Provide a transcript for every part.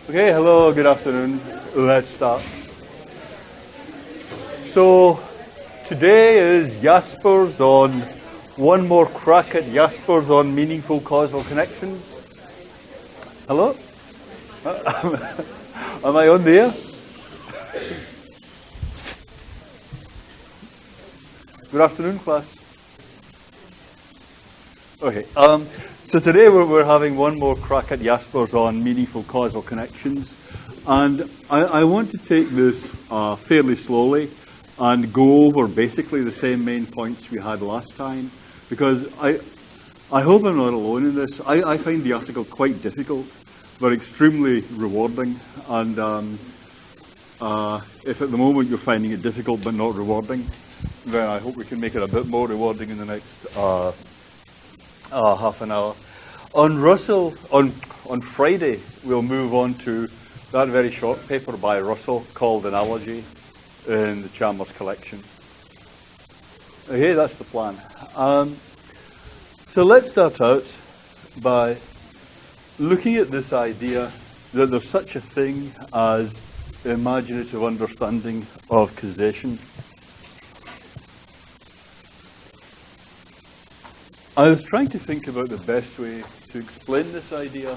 Okay, hello, good afternoon. Let's start. So, today is Jaspers on one more crack at Jaspers on meaningful causal connections. Hello? Am I on there? Good afternoon, class. Okay, so today we're having one more crack at Jaspers on meaningful causal connections. And I want to take this fairly slowly and go over basically the same main points we had last time, because I hope I'm not alone in this. I find the article quite difficult, but extremely rewarding. And if at the moment you're finding it difficult but not rewarding, then I hope we can make it a bit more rewarding in the next half an hour. On Russell, on Friday, we'll move on to that very short paper by Russell called Analogy in the Jaspers collection. Okay, that's the plan. So let's start out by looking at this idea that there's such a thing as imaginative understanding of causation. I was trying to think about the best way to explain this idea,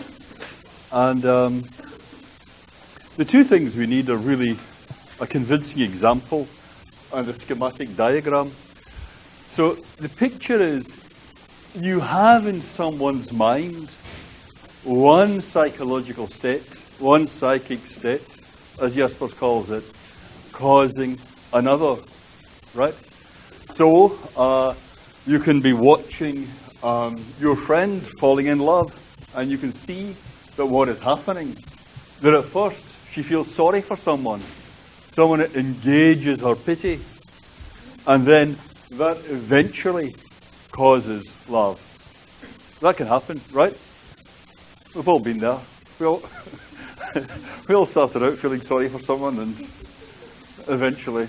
and the two things we need are really a convincing example and a schematic diagram. So the picture is you have in someone's mind one psychological state, one psychic state, as Jaspers calls it, causing another, right? So you can be watching your friend falling in love, and you can see that what is happening, that at first she feels sorry for someone engages her pity, and then that eventually causes love. That can happen, right? We've all been there. We all started out feeling sorry for someone, and eventually.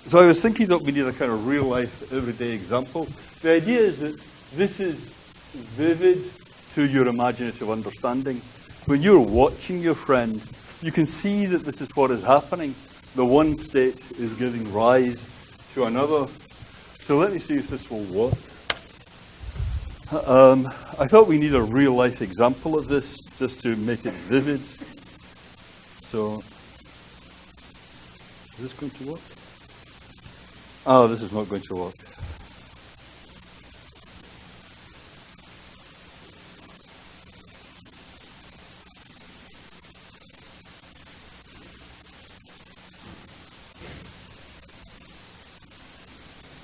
So I was thinking that we need a kind of real-life, everyday example. The idea is that this is vivid to your imaginative understanding. When you're watching your friend, you can see that this is what is happening. The one state is giving rise to another. So let me see if this will work. I thought we need a real-life example of this, just to make it vivid. So, is this going to work? Oh, this is not going to work.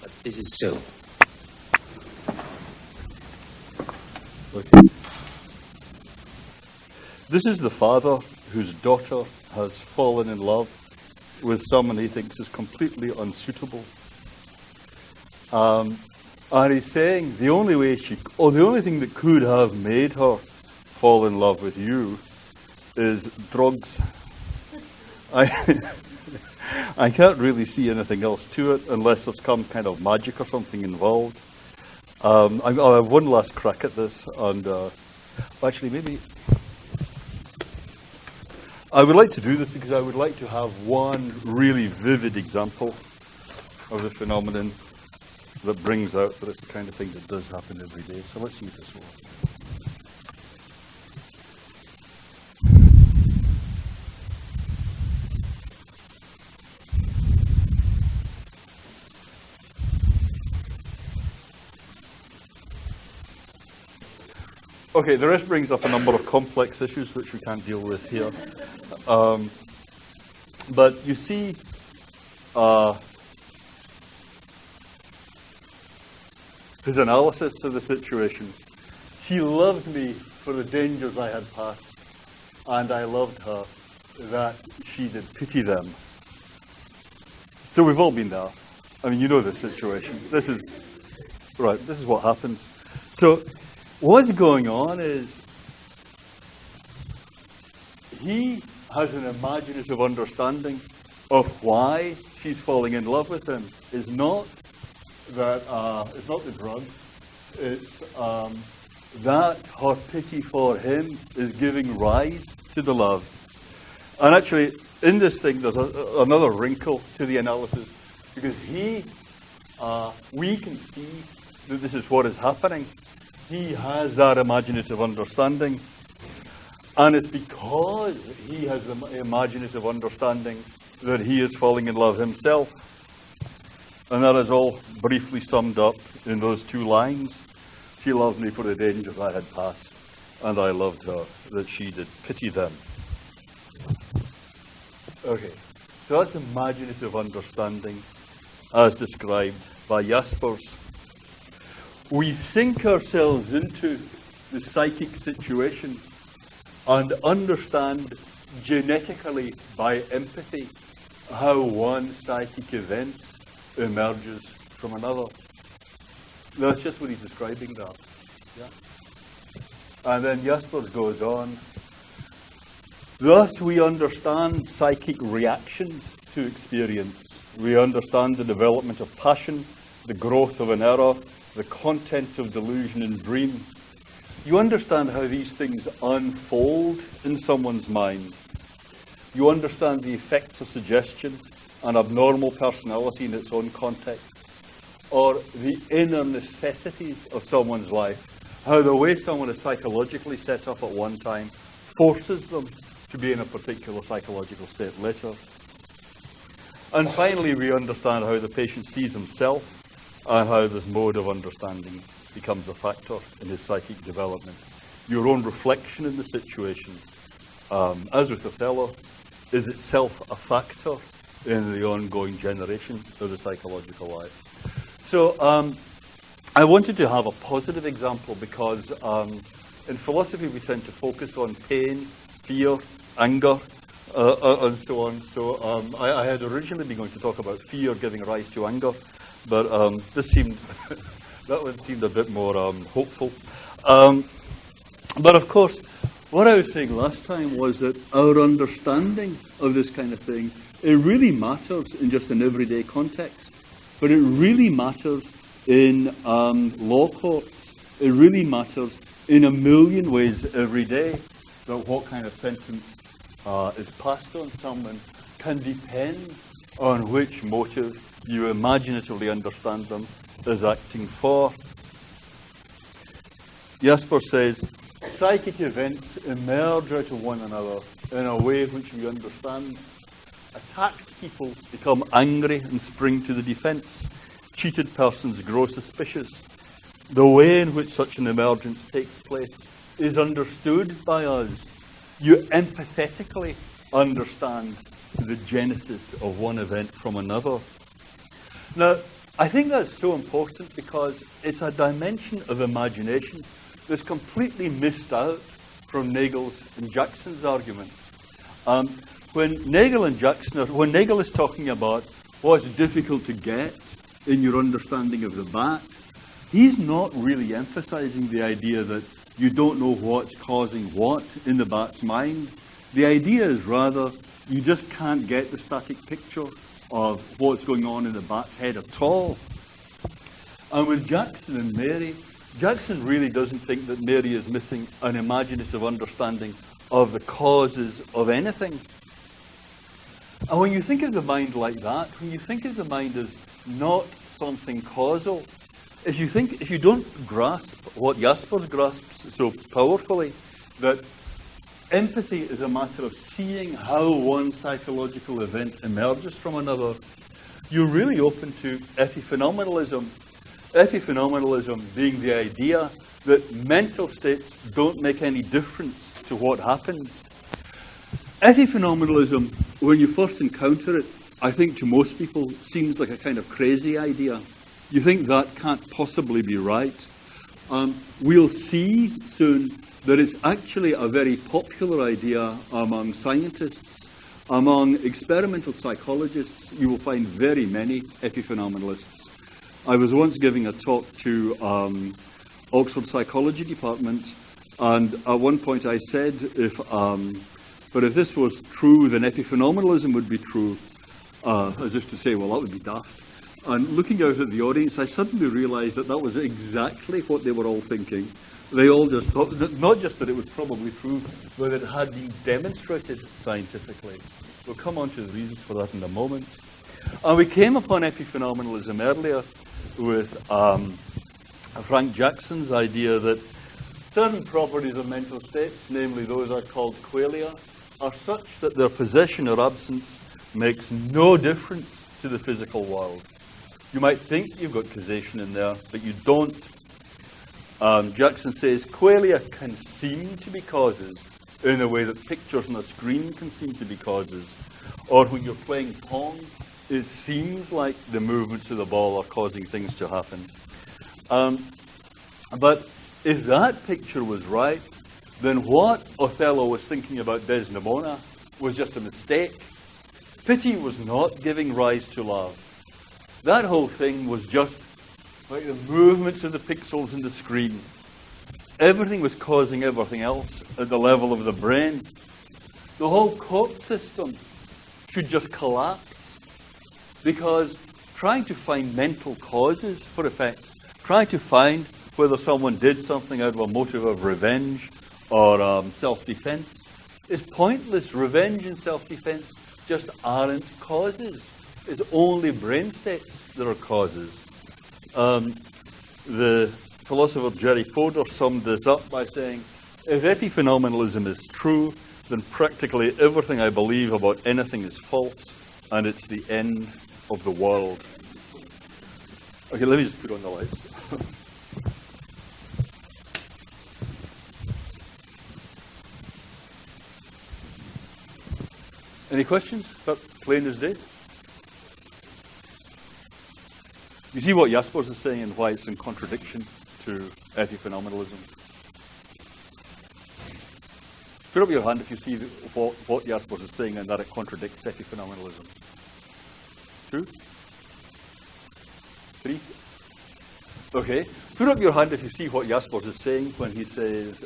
But this is so. Okay. This is the father whose daughter has fallen in love with someone he thinks is completely unsuitable. And he's saying the only thing that could have made her fall in love with you is drugs. I can't really see anything else to it unless there's some kind of magic or something involved. I'll have one last crack at this, and actually maybe I would like to do this because I would like to have one really vivid example of the phenomenon that brings out that it's the kind of thing that does happen every day. So let's see if this works. Okay, the rest brings up a number of complex issues which we can't deal with here. But you see, his analysis of the situation. She loved me for the dangers I had passed, and I loved her that she did pity them. So we've all been there. I mean, you know this situation. This is what happens. So what's going on is he has an imaginative understanding of why she's falling in love with him. It's not the drugs. It's that her pity for him is giving rise to the love. And actually, in this thing, there's another wrinkle to the analysis, because we can see that this is what is happening. He has that imaginative understanding. And it's because he has the imaginative understanding that he is falling in love himself. And that is all briefly summed up in those two lines. She loved me for the dangers I had passed, and I loved her that she did pity them. Okay, so that's imaginative understanding as described by Jaspers. We sink ourselves into the psychic situation and understand genetically by empathy how one psychic event emerges from another. That's just what he's describing there. Yeah. And then Jaspers goes on. Thus we understand psychic reactions to experience. We understand the development of passion, the growth of an error, the content of delusion and dream. You understand how these things unfold in someone's mind. You understand the effects of suggestion and abnormal personality in its own context, or the inner necessities of someone's life, how the way someone is psychologically set up at one time forces them to be in a particular psychological state later. And finally, we understand how the patient sees himself and how this mode of understanding becomes a factor in his psychic development. Your own reflection in the situation, as with Othello, is itself a factor in the ongoing generation of the psychological life. So I wanted to have a positive example because in philosophy we tend to focus on pain, fear, anger, and so on. So I had originally been going to talk about fear giving rise to anger, but this seemed that one seemed a bit more hopeful. But of course, what I was saying last time was that our understanding of this kind of thing, it really matters in just an everyday context, but it really matters in law courts. It really matters in a million ways every day. That what kind of sentence is passed on someone can depend on which motive you imaginatively understand them as acting for. Jaspers says, psychic events emerge out of one another in a way which we understand. Attacked people become angry and spring to the defense. Cheated persons grow suspicious. The way in which such an emergence takes place is understood by us. You empathetically understand the genesis of one event from another. Now, I think that's so important because it's a dimension of imagination that's completely missed out from Nagel's and Jackson's arguments. When Nagel is talking about what's difficult to get in your understanding of the bat, he's not really emphasizing the idea that you don't know what's causing what in the bat's mind. The idea is rather you just can't get the static picture of what's going on in the bat's head at all. And with Jackson and Mary, Jackson really doesn't think that Mary is missing an imaginative understanding of the causes of anything. And when you think of the mind like that, when you think of the mind as not something causal, if you don't grasp what Jaspers grasps so powerfully, that empathy is a matter of seeing how one psychological event emerges from another, you're really open to epiphenomenalism. Epiphenomenalism being the idea that mental states don't make any difference to what happens. Epiphenomenalism, when you first encounter it, I think to most people seems like a kind of crazy idea. You think that can't possibly be right. We'll see soon that it's actually a very popular idea among scientists. Among experimental psychologists, you will find very many epiphenomenalists. I was once giving a talk to Oxford Psychology Department, and at one point I said, if this was true, then epiphenomenalism would be true, as if to say, well, that would be daft. And looking out at the audience, I suddenly realized that was exactly what they were all thinking. they all just thought, that not just that it was probably true, but that it had been demonstrated scientifically. We'll come on to the reasons for that in a moment. And we came upon epiphenomenalism earlier with Frank Jackson's idea that certain properties of mental states, namely those are called qualia, are such that their possession or absence makes no difference to the physical world. You might think you've got causation in there, but you don't. Jackson says qualia can seem to be causes in a way that pictures on a screen can seem to be causes. Or when you're playing Pong, it seems like the movements of the ball are causing things to happen. But if that picture was right, then what Othello was thinking about Desdemona was just a mistake. Pity was not giving rise to love. That whole thing was just like the movements of the pixels in the screen. Everything was causing everything else at the level of the brain. The whole court system should just collapse, because trying to find mental causes for effects, trying to find whether someone did something out of a motive of revenge or self-defense is pointless. Revenge and self-defense just aren't causes. It's only brain states that are causes. The philosopher Jerry Fodor summed this up by saying, if epiphenomenalism is true, then practically everything I believe about anything is false, and it's the end of the world. Okay, let me just put on the lights. Any questions about plain as day? You see what Jaspers is saying and why it's in contradiction to epiphenomenalism? Put up your hand if you see what Jaspers is saying and that it contradicts epiphenomenalism. 2? 3? Okay. Put up your hand if you see what Jaspers is saying when he says,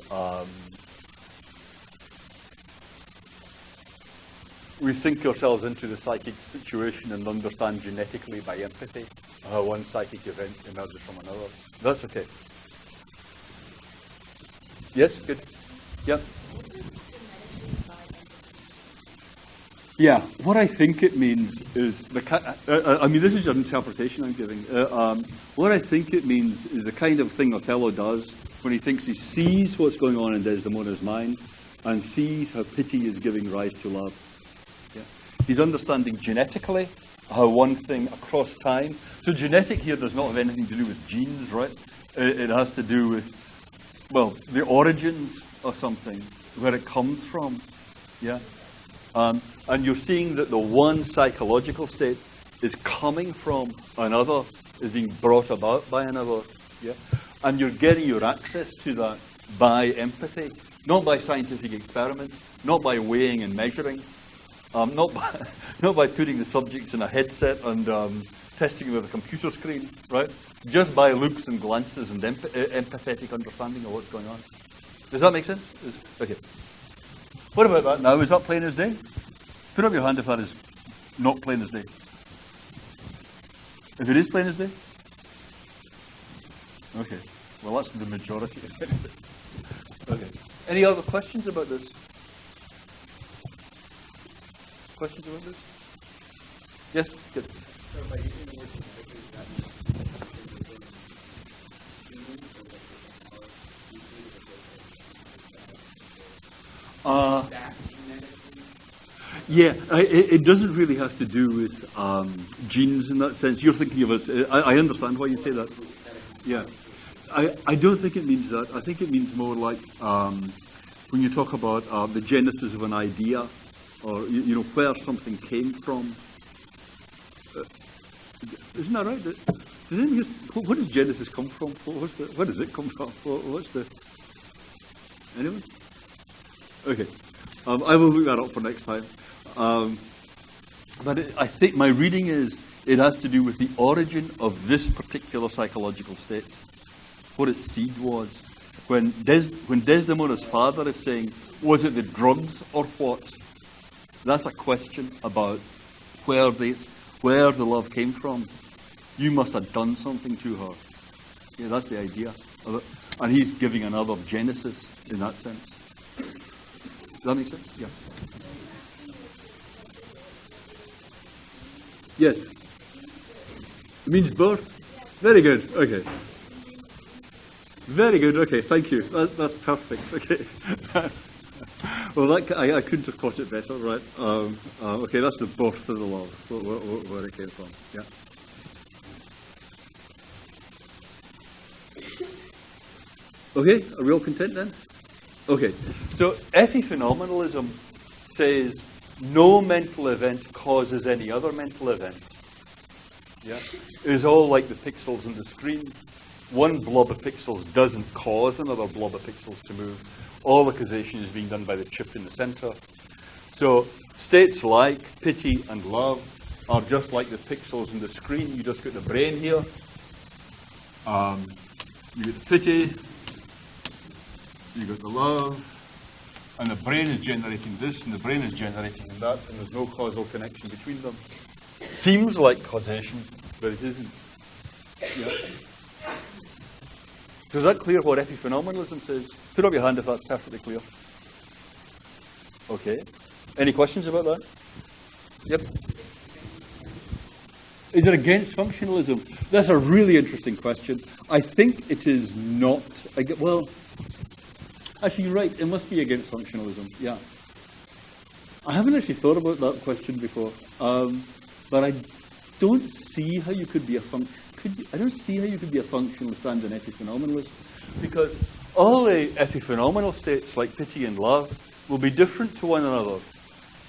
we think ourselves into the psychic situation and understand genetically by empathy how one psychic event emerges from another. That's okay. Yes, good. Yeah. Yeah, what I think it means is, this is an interpretation I'm giving. What I think it means is the kind of thing Othello does when he thinks he sees what's going on in Desdemona's mind and sees how pity is giving rise to love. Yeah. He's understanding genetically how one thing across time. So genetic here does not have anything to do with genes, right? It has to do with, well, the origins of something, where it comes from. Yeah. And you're seeing that the one psychological state is coming from another, is being brought about by another. Yeah? And you're getting your access to that by empathy, not by scientific experiment, not by weighing and measuring, not by putting the subjects in a headset and testing them with a computer screen, right? Just by looks and glances and empathetic understanding of what's going on. Does that make sense? Okay. What about that now? Is that plain as day? Put up your hand if that is not plain as day. If it is plain as day? Okay. Well, that's the majority. Okay. Any other questions about this? Questions about this? Yes? Good. So by using the word genetic, is that yeah, it doesn't really have to do with genes in that sense. You're thinking of us. I understand why you say that. Yeah, I don't think it means that. I think it means more like when you talk about the genesis of an idea, or where something came from. Isn't that right? What does Genesis come from? Where does it come from? Anyone? Okay. I will look that up for next time. But I think my reading is it has to do with the origin of this particular psychological state, what its seed was. When Desdemona's father is saying, was it the drugs or what? That's a question about where the love came from. You must have done something to her. Yeah, that's the idea And he's giving another genesis in that sense. Does that make sense? Yeah. Yes. It means birth? Very good. Okay. Very good. Okay, thank you. That's perfect. Okay. Well, I couldn't have caught it better, right? Okay, that's the birth of the love, where it came from. Yeah. Okay, are we all content then? Okay, so epiphenomenalism says no mental event causes any other mental event. Yeah, it's all like the pixels on the screen. One blob of pixels doesn't cause another blob of pixels to move. All the causation is being done by the chip in the center. So states like pity and love are just like the pixels on the screen. You just got the brain here. You get the pity. You got the love. And the brain is generating this, and the brain is generating that, and there's no causal connection between them. Seems like causation, but it isn't. Yeah. So is that clear what epiphenomenalism says? Put up your hand if that's perfectly clear. Okay. Any questions about that? Yep. Is it against functionalism? That's a really interesting question. I think it is not. Well, actually, you're right. It must be against functionalism. Yeah. I haven't actually thought about that question before, but I don't see how you could be a I don't see how you could be a functionalist and an epiphenomenalist, because all the epiphenomenal states, like pity and love, will be different to one another.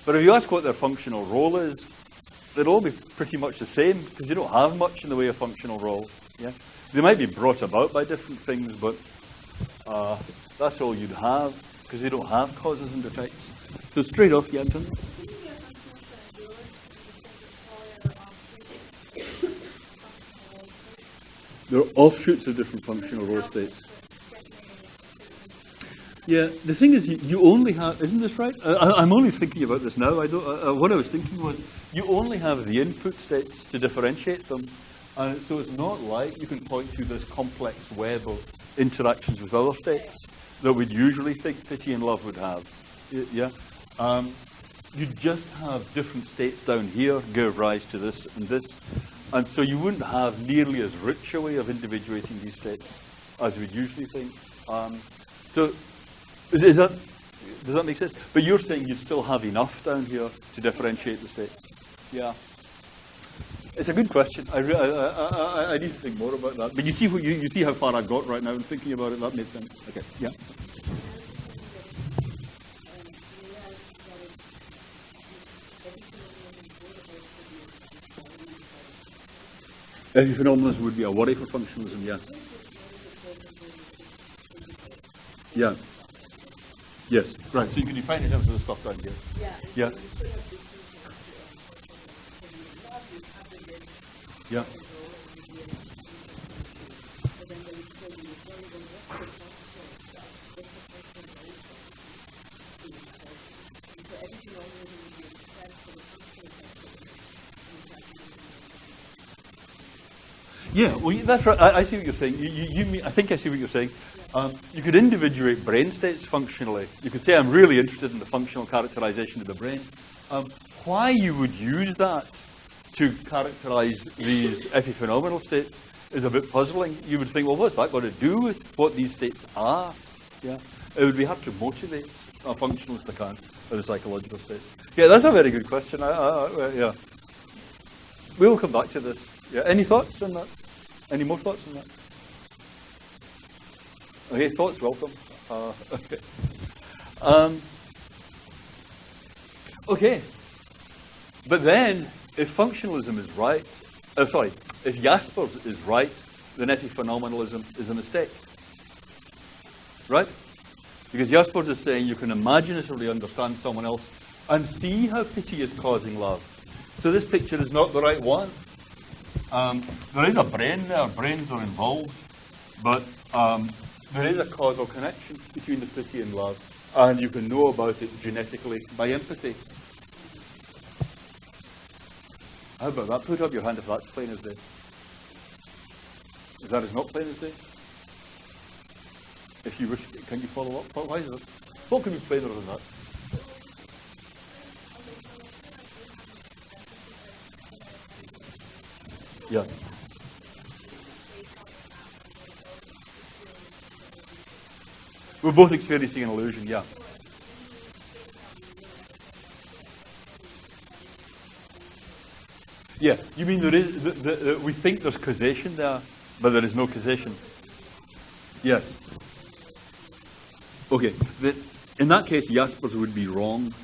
But if you ask what their functional role is, they'll all be pretty much the same, because you don't have much in the way of functional role. Yeah, they might be brought about by different things, but that's all you'd have, because they don't have causes and effects. So straight off, yeah, Anton? There are offshoots of different functional role states. Yeah, the thing is, you only have, isn't this right? I'm only thinking about this now. What I was thinking was, you only have the input states to differentiate them. And so it's not like you can point to this complex web of interactions with other states that we'd usually think pity and love would have. Yeah? You just have different states down here give rise to this and this. And so you wouldn't have nearly as rich a way of individuating these states as we'd usually think. So does that make sense? But you're saying you still have enough down here to differentiate the states. Yeah. It's a good question. I need to think more about that. But you see how far I got right now in thinking about it. That makes sense. Okay. Yeah. Epiphenomenalism would be a worry for functionalism, yeah. Yeah. Yes, right. So you can define in terms of the stuff down here. Yeah. Yeah. Yeah, well, that's right. I see what you're saying. You mean, I think I see what you're saying. You could individuate brain states functionally. You could say, I'm really interested in the functional characterization of the brain. Why you would use that to characterize these epiphenomenal states is a bit puzzling. You would think, well, what's that got to do with what these states are? Yeah, it would be hard to motivate a functionalist to count or the psychological states. Yeah, that's a very good question. Yeah, we'll come back to this. Yeah, any thoughts on that? Any more thoughts on that? Okay, thoughts welcome. Okay. Okay. But then, if functionalism is right, if Jaspers is right, then epiphenomenalism is a mistake. Right? Because Jaspers is saying you can imaginatively understand someone else and see how pity is causing love. So this picture is not the right one. There is a brain there, brains are involved, but there is a causal connection between the pity and love, and you can know about it genetically by empathy. How about that? Put up your hand if that's plain as day. If that is not plain as day. If you wish, can you follow up? Why is it? What can be plainer than that? Yeah. We're both experiencing an illusion, yeah. Yeah, you mean there is, we think there's causation there, but there is no causation. Yes. Okay, in that case, Jaspers would be wrong.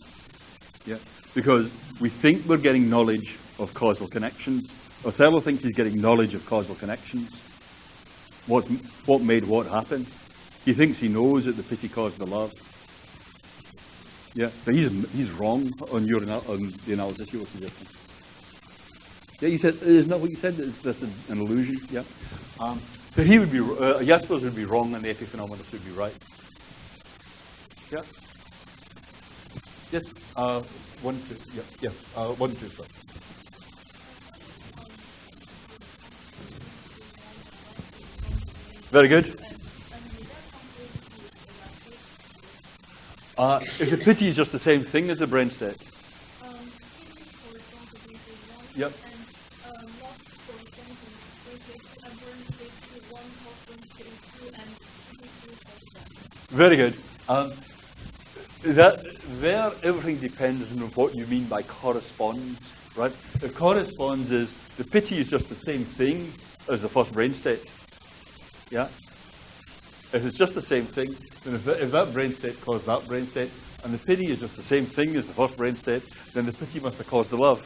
Yeah, because we think we're getting knowledge of causal connections. Othello thinks he's getting knowledge of causal connections. What made what happen? He thinks he knows that the pity caused the love. Yeah, but he's wrong on the analysis you were suggesting. Yeah, you said, isn't that what you said? That's an illusion. Yeah. So he would be Jaspers would be wrong, and the epiphenomenalist would be right. Yeah. Yes. 1, 2. Yeah. 1, 2. Sorry. Very good. If the pity is just the same thing as the brain state. Yep. Very good. There, everything depends on what you mean by corresponds, right? If corresponds is the pity is just the same thing as the first brain state. Yeah. If it's just the same thing, then if that brain state caused that brain state, and the pity is just the same thing as the first brain state, then the pity must have caused the love.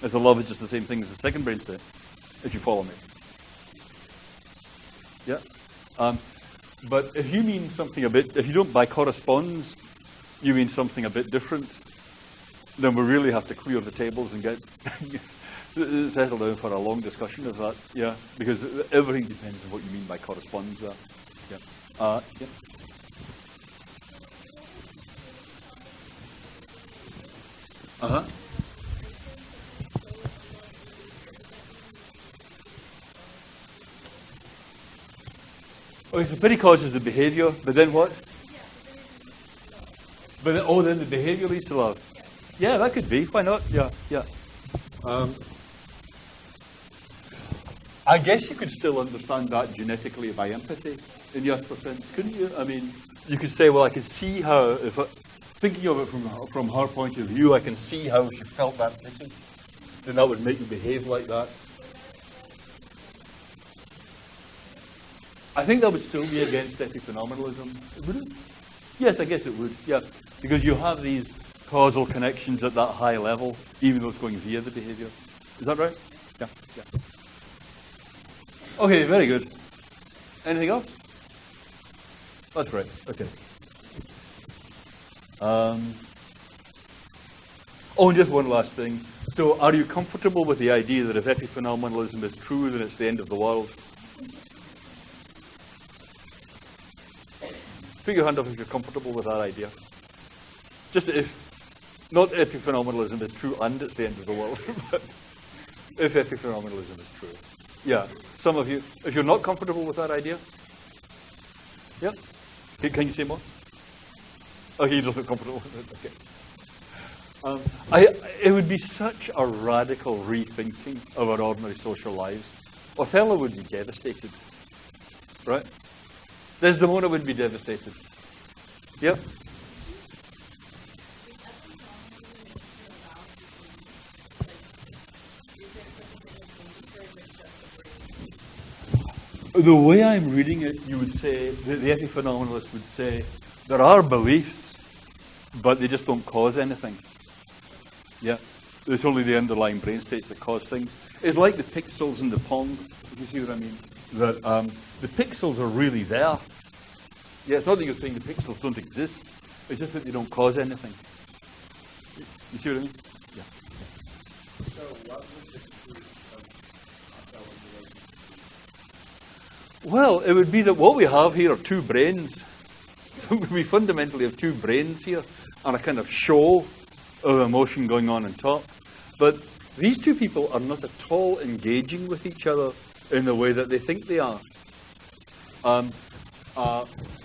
If the love is just the same thing as the second brain state, if you follow me. Yeah. But if you mean something if you don't by corresponds, you mean something a bit different, then we really have to clear the tables and get settle down for a long discussion of that. Yeah, because everything depends on what you mean by corresponds there. Yeah. Yeah. Uh-huh. Okay, so pity causes the behavior, but then what? But then the behavior leads to love. Yeah, that could be. Why not? Yeah, yeah. I guess you could still understand that genetically by empathy in Jasper's sense, couldn't you? I mean, you could say, well, I can see how, thinking of it from her point of view, I can see how she felt that pity. Then that would make you behave like that. I think that would still be against epiphenomenalism, would it? Yes, I guess it would, yeah. Because you have these causal connections at that high level, even though it's going via the behavior. Is that right? Yeah, yeah. Okay, very good. Anything else? That's right, okay. Oh, and just one last thing. So, are you comfortable with the idea that if epiphenomenalism is true, then it's the end of the world? Put your hand up if you're comfortable with that idea. Just if, not epiphenomenalism is true and it's the end of the world, but if epiphenomenalism is true. Yeah, some of you, if you're not comfortable with that idea, yeah, can you say more? Okay, you're just not comfortable with it, okay. It would be such a radical rethinking of our ordinary social lives. Othello would be devastated, right? Desdemona would be devastated. Yep. The way I'm reading it, you would say, the epiphenomenalist would say, there are beliefs, but they just don't cause anything. Yeah. It's only the underlying brain states that cause things. It's like the pixels in the pong, if you see what I mean. That the pixels are really there. Yeah, it's not that you're saying the pixels don't exist. It's just that they don't cause anything. You see what I mean? Yeah. So what was the truth of Othello's relationship? Well, it would be that what we have here are two brains. We fundamentally have two brains here and a kind of show of emotion going on top. But these two people are not at all engaging with each other in the way that they think they are.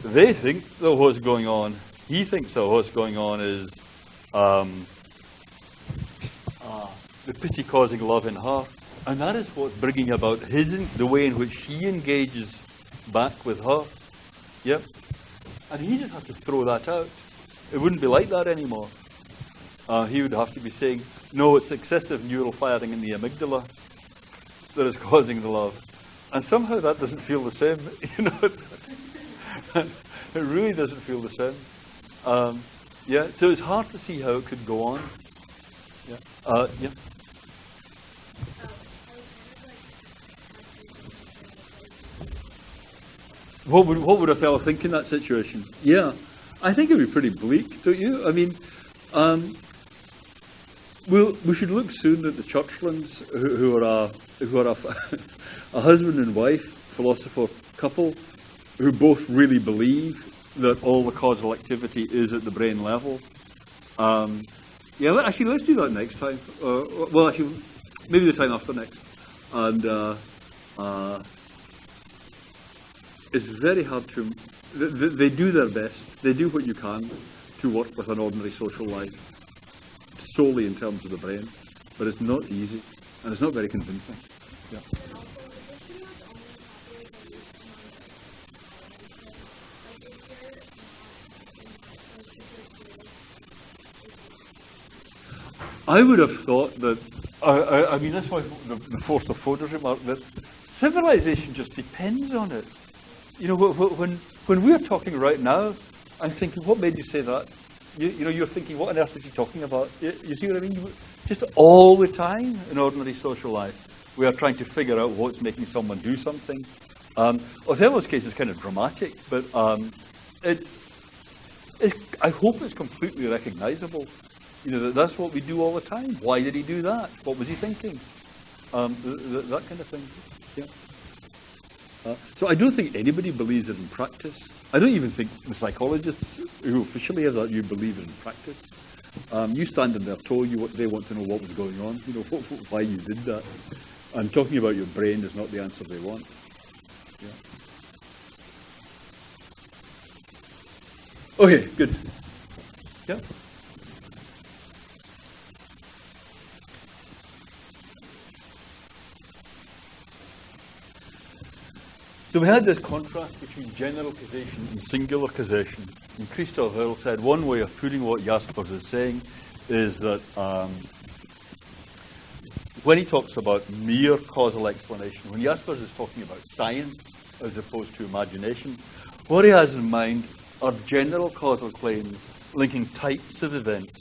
They think that what's going on, he thinks that what's going on is the pity causing love in her. And that is what's bringing about the way in which he engages back with her. Yep. And he just has to throw that out. It wouldn't be like that anymore. He would have to be saying, no, it's excessive neural firing in the amygdala that is causing the love. And somehow that doesn't feel the same. It really doesn't feel the same. So it's hard to see how it could go on. Yeah. What would a fellow think in that situation? Yeah, I think it would be pretty bleak, don't you? I mean, we should look soon at the Churchlands, who are a husband and wife philosopher couple, who both really believe that all the causal activity is at the brain level. Actually, let's do that next time. Maybe the time after next. And it's very hard to... They do their best. They do what you can to work with an ordinary social life, solely in terms of the brain. But it's not easy, and it's not very convincing. Yeah. I would have thought that, I mean, that's why the force of Fodor's remark, that civilization just depends on it. You know, when we're talking right now, I'm thinking, what made you say that? You're thinking, what on earth is he talking about? You see what I mean? Just all the time in ordinary social life, we are trying to figure out what's making someone do something. Othello's case is kind of dramatic, but I hope it's completely recognizable. That's what we do all the time. Why did he do that? What was he thinking? That kind of thing. Yeah. So I don't think anybody believes it in practice. I don't even think the psychologists who officially have that view believe it in practice. You stand on their toe, they want to know what was going on, why you did that. And talking about your brain is not the answer they want. Yeah. Okay, good. Yeah. So we had this contrast between general causation and singular causation. And Christoph Earl said one way of putting what Jaspers is saying is that when he talks about mere causal explanation, when Jaspers is talking about science as opposed to imagination, what he has in mind are general causal claims linking types of events.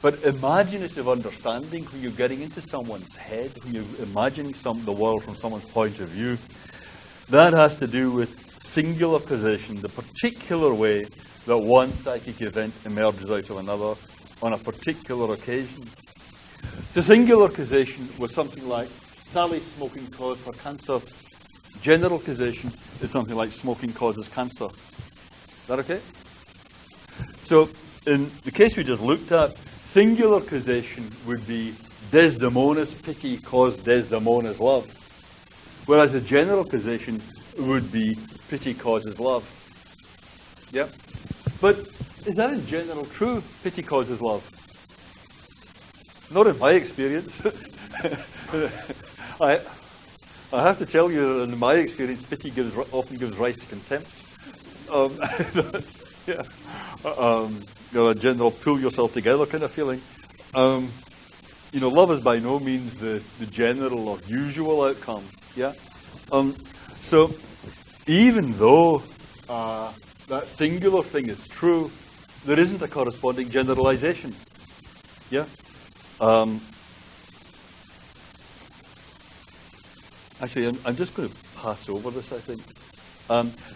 But imaginative understanding, when you're getting into someone's head, when you're imagining the world from someone's point of view, that has to do with singular causation, the particular way that one psychic event emerges out of another on a particular occasion. So singular causation was something like Sally's smoking caused her cancer. General causation is something like smoking causes cancer. Is that okay? So in the case we just looked at, singular causation would be Desdemona's pity caused Desdemona's love. Whereas a general causation would be pity causes love. Yeah? But is that in general true? Pity causes love? Not in my experience. I have to tell you that in my experience, pity often gives rise to contempt. A general pull yourself together kind of feeling. Love is by no means the general or usual outcome. Yeah. So even though that singular thing is true, there isn't a corresponding generalization. Yeah. Actually, I'm just going to pass over this, I think.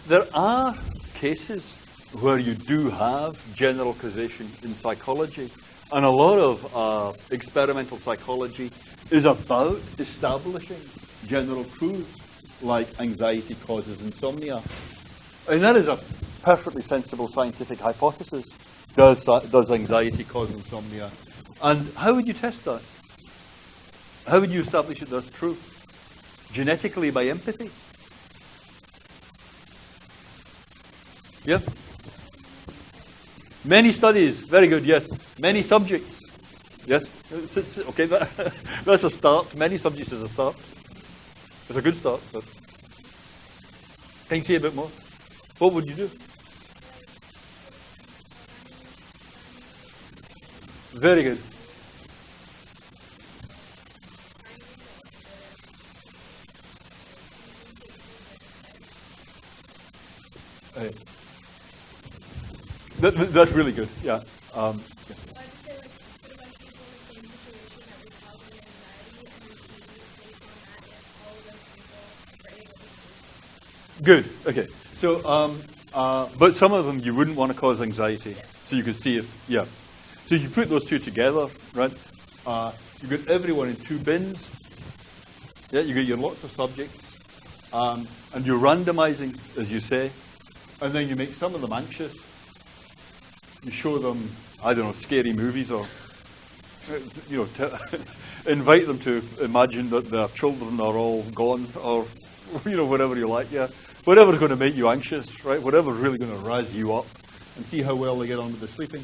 There are cases where you do have general causation in psychology, and a lot of experimental psychology is about establishing general truths like anxiety causes insomnia. And that is a perfectly sensible scientific hypothesis. Does anxiety cause insomnia? And how would you test that? How would you establish that that's true? Genetically, by empathy? Yep. Many studies. Very good, yes. Many subjects. Yes. Okay, that's a start. Many subjects is a start. It's a good start. But can you say a bit more? What would you do? Very good. That's really good. Yeah. Good. Okay. So, but some of them you wouldn't want to cause anxiety. So you could see if, yeah. So you put those two together, right? You get everyone in two bins. Yeah. You get your lots of subjects, and you're randomizing, as you say, and then you make some of them anxious. You show them, I don't know, scary movies, or invite them to imagine that their children are all gone, or whatever you like. Yeah. Whatever's going to make you anxious, right? Whatever's really going to razz you up, and see how well they get on with the sleeping.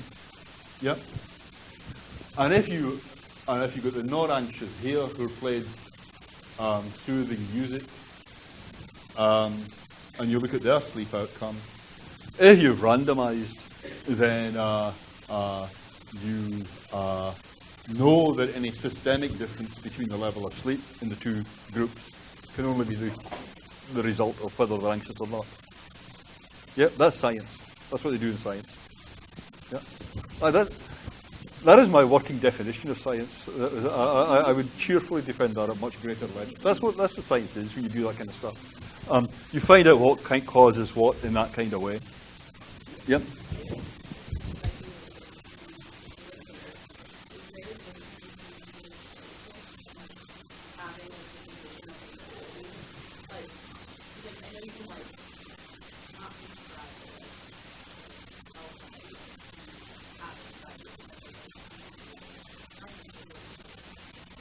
Yeah. And if you got the not anxious here who played soothing music, and you look at their sleep outcome, if you've randomized, then you know that any systemic difference between the level of sleep in the two groups can only be the result of whether they're anxious or not. Yeah, that's science. That's what they do in science. Yeah, that is my working definition of science. I would cheerfully defend that at much greater length. That's what science is when you do that kind of stuff. You find out what causes what in that kind of way. Yep.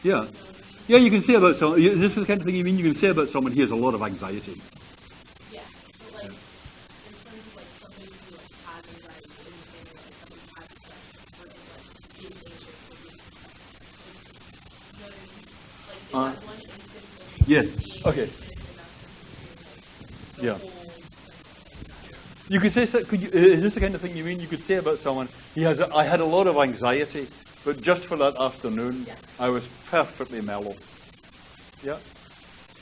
Yeah. Yeah, you can say about someone, is this the kind of thing you mean? You can say about someone he has a lot of anxiety. Yeah. So, in terms of, somebody who, has anxiety, in the same way, somebody has stress, versus, being anxious, you know what I mean? Is that one instance of yes. being Okay. anxious Yeah. whole, You could say, is this the kind of thing you mean? You could say about someone, I had a lot of anxiety, but just for that afternoon, yeah. I was perfectly mellow. Yeah,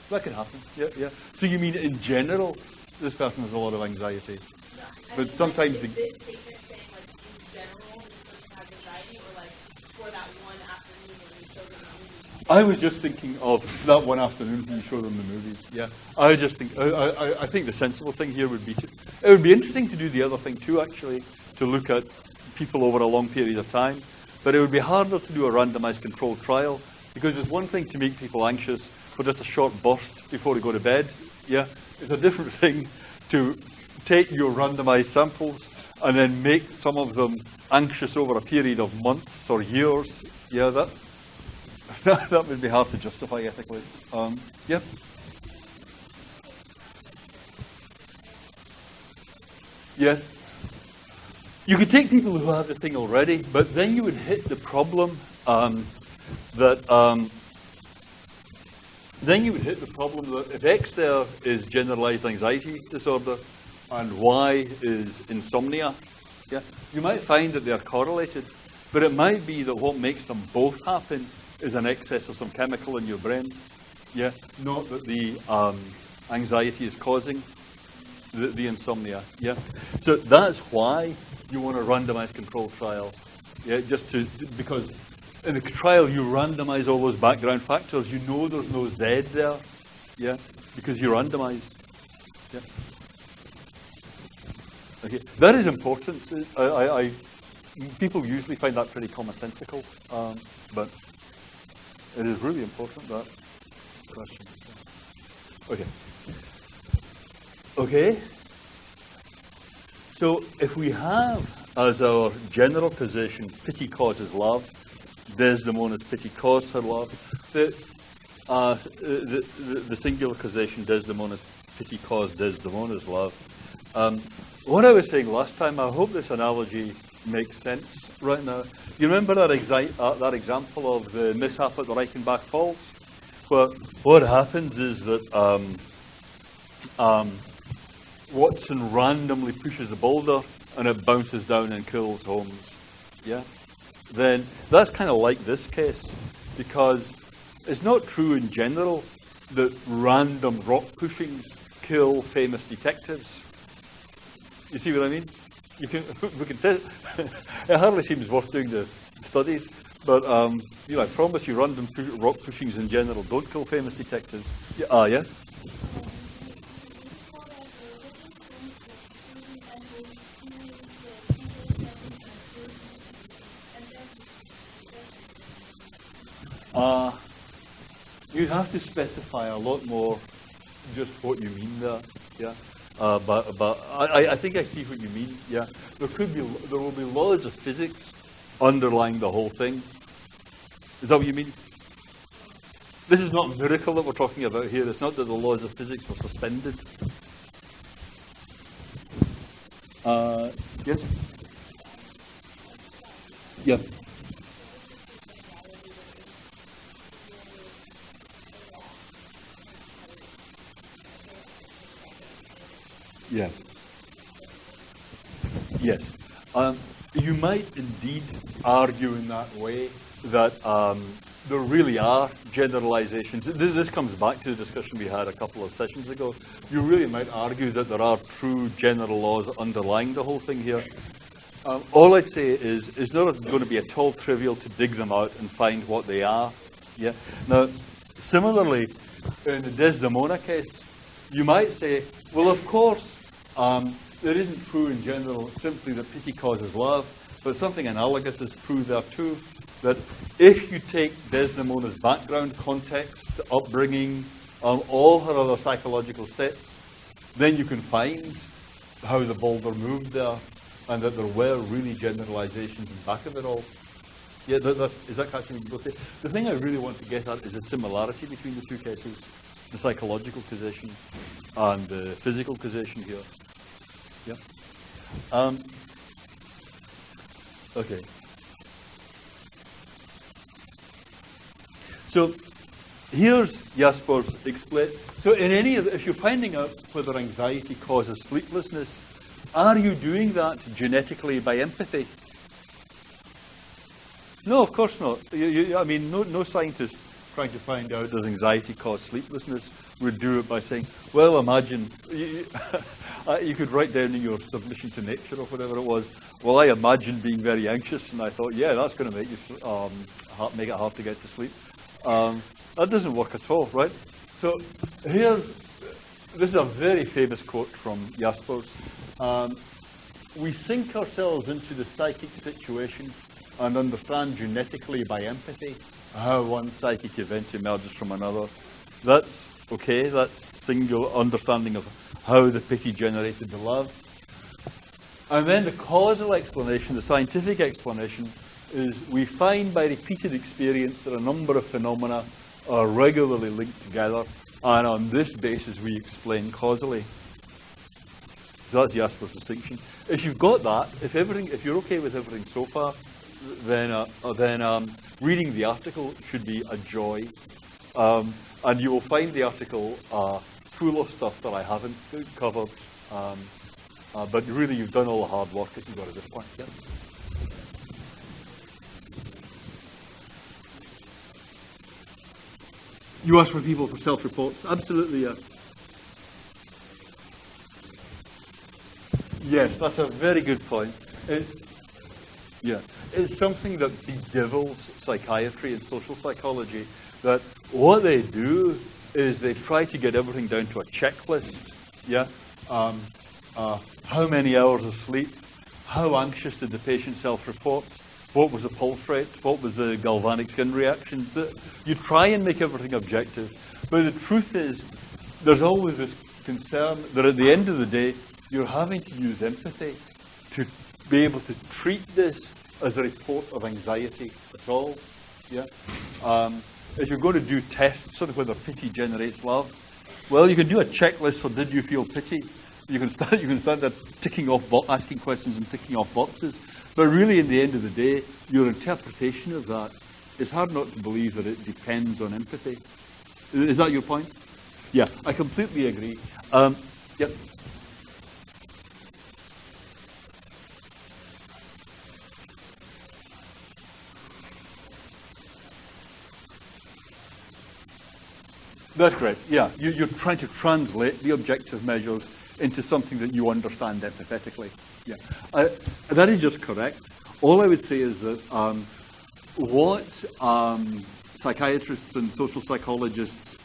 that can happen. Yeah, yeah. So you mean in general, this person has a lot of anxiety? Yeah. But sometimes is this statement saying, in general, this person has anxiety, or, for that one afternoon when you showed them the movie? I was just thinking of that one afternoon when you show them the movies. Yeah, I just think, I think the sensible thing here would be it would be interesting to do the other thing too, actually, to look at people over a long period of time. But it would be harder to do a randomized controlled trial, because it's one thing to make people anxious for just a short burst before they go to bed. Yeah, it's a different thing to take your randomized samples and then make some of them anxious over a period of months or years. Yeah, that would be hard to justify ethically. Yeah. Yes. You could take people who have the thing already, but then you would hit the problem that if X there is generalized anxiety disorder and Y is insomnia, yeah, you might find that they are correlated, but it might be that what makes them both happen is an excess of some chemical in your brain, yeah, not that the anxiety is causing the insomnia, yeah. So that's why you want a randomized control trial, yeah, because in the trial you randomize all those background factors. You know there's no Z there, yeah, because you randomized, yeah. Okay, that is important. People usually find that pretty commonsensical, but it is really important, that question. Okay. Okay. So if we have as our general position pity causes love, Desdemona's pity caused her love, the singular causation Desdemona's pity caused Desdemona's love, what I was saying last time, I hope this analogy makes sense right now. You remember that example of the mishap at the Reichenbach Falls? Well, what happens is that Watson randomly pushes a boulder and it bounces down and kills Holmes. Yeah? Then that's kind of like this case, because it's not true in general that random rock pushings kill famous detectives. You see what I mean? We can tell. It hardly seems worth doing the studies, but I promise you, random rock pushings in general don't kill famous detectives. Yeah. Yeah. You'd have to specify a lot more just what you mean there. Yeah. But I think I see what you mean. Yeah, there will be laws of physics underlying the whole thing. Is that what you mean? This is not a miracle that we're talking about here. It's not that the laws of physics were suspended. Yes. Yeah. Yes. Yes. You might indeed argue in that way that there really are generalizations. This comes back to the discussion we had a couple of sessions ago. You really might argue that there are true general laws underlying the whole thing here. All I'd say is it's not going to be at all trivial to dig them out and find what they are. Yeah. Now, similarly, in the Desdemona case, you might say, well, of course, it isn't true in general simply that pity causes love, but something analogous is true there too, that if you take Desdemona's background, context, upbringing, all her other psychological steps, then you can find how the boulder moved there, and that there were really generalizations in back of it all. Yeah, is that catching what people say? The thing I really want to get at is a similarity between the two cases, the psychological causation and the physical causation here. Yeah. Okay. So here's Jaspers explain. So in any of if you're finding out whether anxiety causes sleeplessness, are you doing that genetically by empathy? No, of course not. I mean, no scientist trying to find out does anxiety cause sleeplessness would do it by saying, well, imagine, you could write down in your submission to Nature or whatever it was, well, I imagined being very anxious, and I thought, yeah, that's going to make you make it hard to get to sleep. That doesn't work at all, right? So this is a very famous quote from Jaspers. We sink ourselves into the psychic situation and understand genetically by empathy how one psychic event emerges from another. That's okay, that's single understanding of how the pity generated the love. And then the causal explanation, the scientific explanation, is we find by repeated experience that a number of phenomena are regularly linked together, and on this basis we explain causally. So that's Jasper's distinction. If you've got that, if you're okay with everything so far, then reading the article should be a joy. And you will find the article full of stuff that I haven't covered. But really, you've done all the hard work that you've got at this point. Yeah. You ask for people for self-reports. Absolutely, yeah. Yes, that's a very good point. It's something that bedevils psychiatry and social psychology, that what they do is they try to get everything down to a checklist. Yeah. How many hours of sleep? How anxious did the patient self-report? What was the pulse rate? What was the galvanic skin reaction? You try and make everything objective, but the truth is there's always this concern that at the end of the day, you're having to use empathy to be able to treat this as a report of anxiety at all. Yeah. If you're going to do tests on whether pity generates love, well, you can do a checklist for did you feel pity, You can start there ticking off, asking questions and ticking off boxes. But really, in the end of the day, your interpretation of that, it's hard not to believe that it depends on empathy. Is that your point? Yeah, I completely agree. Yep. That's correct. Yeah, you're trying to translate the objective measures into something that you understand empathetically. Yeah, that is just correct. All I would say is that what psychiatrists and social psychologists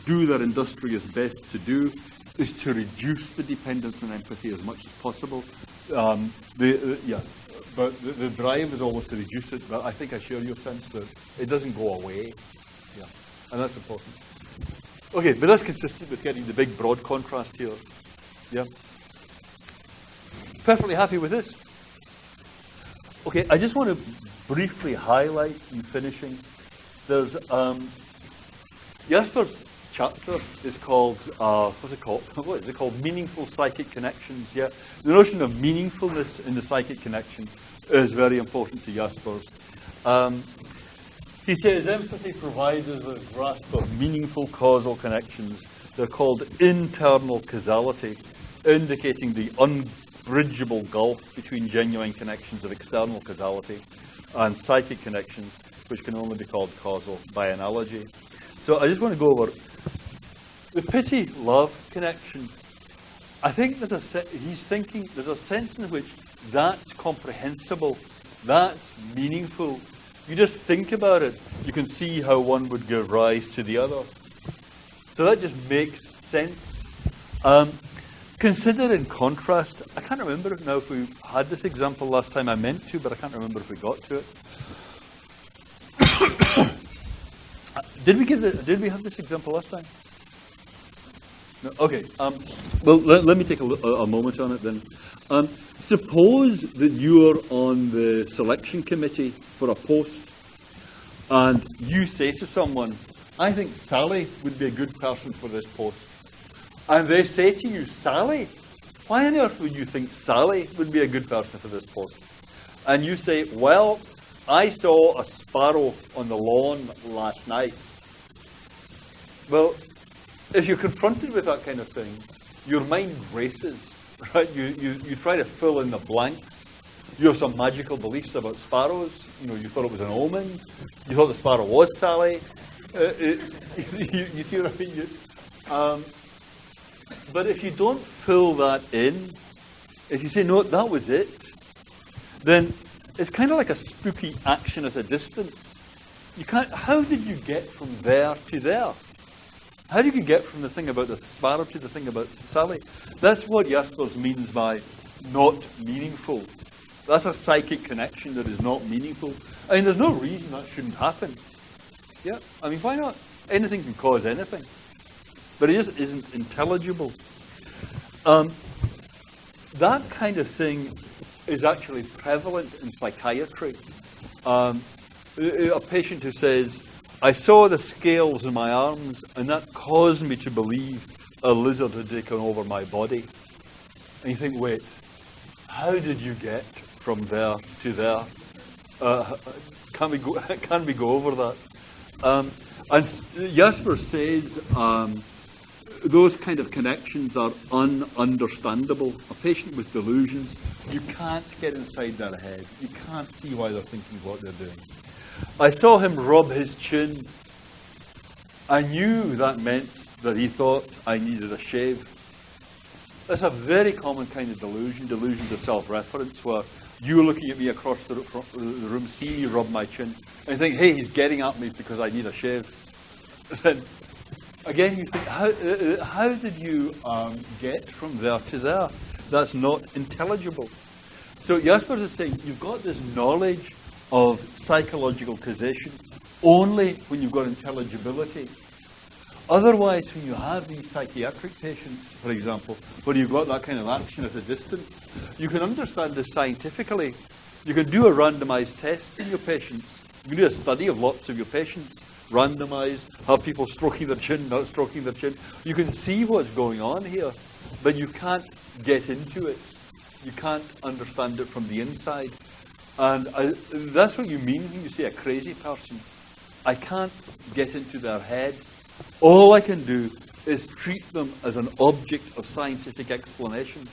do their industrious best to do is to reduce the dependence on empathy as much as possible. But the drive is always to reduce it. But I think I share your sense that it doesn't go away. Yeah, and that's important. Okay, but that's consistent with getting the big broad contrast here. Yeah. Perfectly happy with this. Okay, I just want to briefly highlight in finishing. There's Jaspers' chapter is called what's it called? What is it called? Meaningful psychic connections. Yeah, the notion of meaningfulness in the psychic connection is very important to Jaspers. He says empathy provides us a grasp of meaningful causal connections. They're called internal causality, indicating the unbridgeable gulf between genuine connections of external causality and psychic connections, which can only be called causal by analogy. So I just want to go over the pity-love connection. I think there's a sense in which that's comprehensible, that's meaningful. You just think about it, you can see how one would give rise to the other. So that just makes sense. Consider in contrast, I can't remember now if we had this example last time. I meant to, but I can't remember if we got to it. Did we have this example last time? No? Okay. Well, let me take a moment on it then. Suppose that you're on the selection committee for a post, and you say to someone, I think Sally would be a good person for this post. And they say to you, Sally? Why on earth would you think Sally would be a good person for this post? And you say, well, I saw a sparrow on the lawn last night. Well, if you're confronted with that kind of thing, your mind races, right? You try to fill in the blanks. You have some magical beliefs about sparrows. You thought it was an omen. You thought the sparrow was Sally. You see what I mean? But if you don't fill that in, if you say, no, that was it, then it's kind of like a spooky action at a distance. How did you get from there to there? How do you get from the thing about the sparrow to the thing about Sally? That's what Jaspers means by not meaningful. That's a psychic connection that is not meaningful. I mean, there's no reason that shouldn't happen. Yeah, I mean, why not? Anything can cause anything. But it just isn't intelligible. That kind of thing is actually prevalent in psychiatry. A patient who says, I saw the scales in my arms, and that caused me to believe a lizard had taken over my body. And you think, wait, how did you get from there to there? Can we go over that? And Jasper says those kind of connections are ununderstandable. A patient with delusions, you can't get inside their head. You can't see why they're thinking what they're doing. I saw him rub his chin. I knew that meant that he thought I needed a shave. That's a very common kind of delusion, delusions of self-reference, where you're looking at me across the room, see me rub my chin, and you think, hey, he's getting at me because I need a shave. Then, again, you think, how did you get from there to there? That's not intelligible. So Jaspers is saying, you've got this knowledge of psychological causation only when you've got intelligibility. Otherwise, when you have these psychiatric patients, for example, where you've got that kind of action at a distance, you can understand this scientifically. You can do a randomized test in your patients. You can do a study of lots of your patients, randomized, have people stroking their chin, not stroking their chin. You can see what's going on here, but you can't get into it. You can't understand it from the inside. And that's what you mean when you say a crazy person. I can't get into their head. All I can do is treat them as an object of scientific explanation.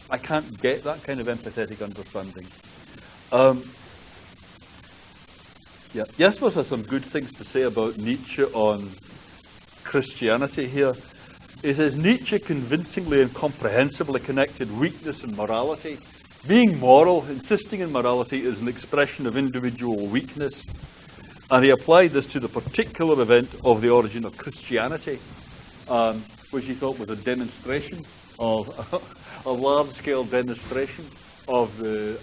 I can't get that kind of empathetic understanding. Jaspers has some good things to say about Nietzsche on Christianity here. He says, Nietzsche convincingly and comprehensively connected weakness and morality. Being moral, insisting on morality, is an expression of individual weakness. And he applied this to the particular event of the origin of Christianity, which he thought was a demonstration of, a large-scale demonstration of the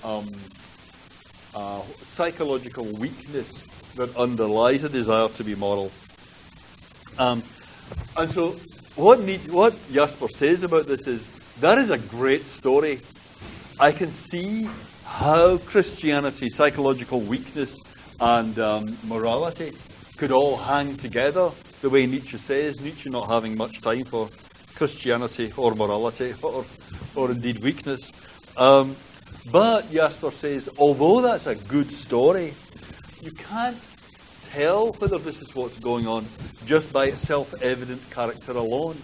psychological weakness that underlies a desire to be moral. And so what Jaspers says about this is, that is a great story. I can see how Christianity, psychological weakness, and morality could all hang together the way Nietzsche says, Nietzsche not having much time for Christianity or morality or indeed weakness. But Jaspers says, although that's a good story, you can't tell whether this is what's going on just by its self-evident character alone.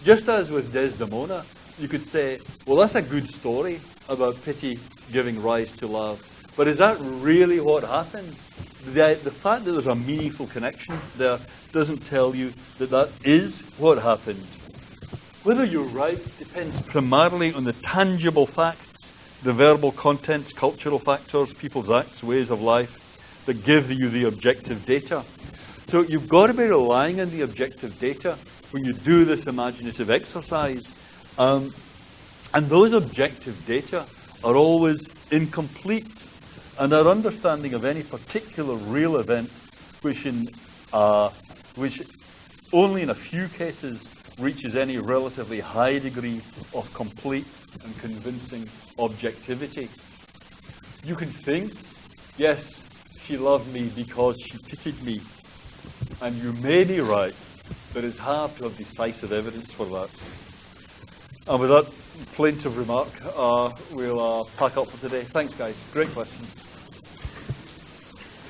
Just as with Desdemona, you could say, well, that's a good story about pity giving rise to love. But is that really what happened? The fact that there's a meaningful connection there doesn't tell you that that is what happened. Whether you're right depends primarily on the tangible facts, the verbal contents, cultural factors, people's acts, ways of life, that give you the objective data. So you've got to be relying on the objective data when you do this imaginative exercise. And those objective data are always incomplete. And our understanding of any particular real event, which only in a few cases reaches any relatively high degree of complete and convincing objectivity. You can think, yes, she loved me because she pitied me. And you may be right, but it's hard to have decisive evidence for that. And with that plaintive remark, we'll pack up for today. Thanks, guys. Great questions.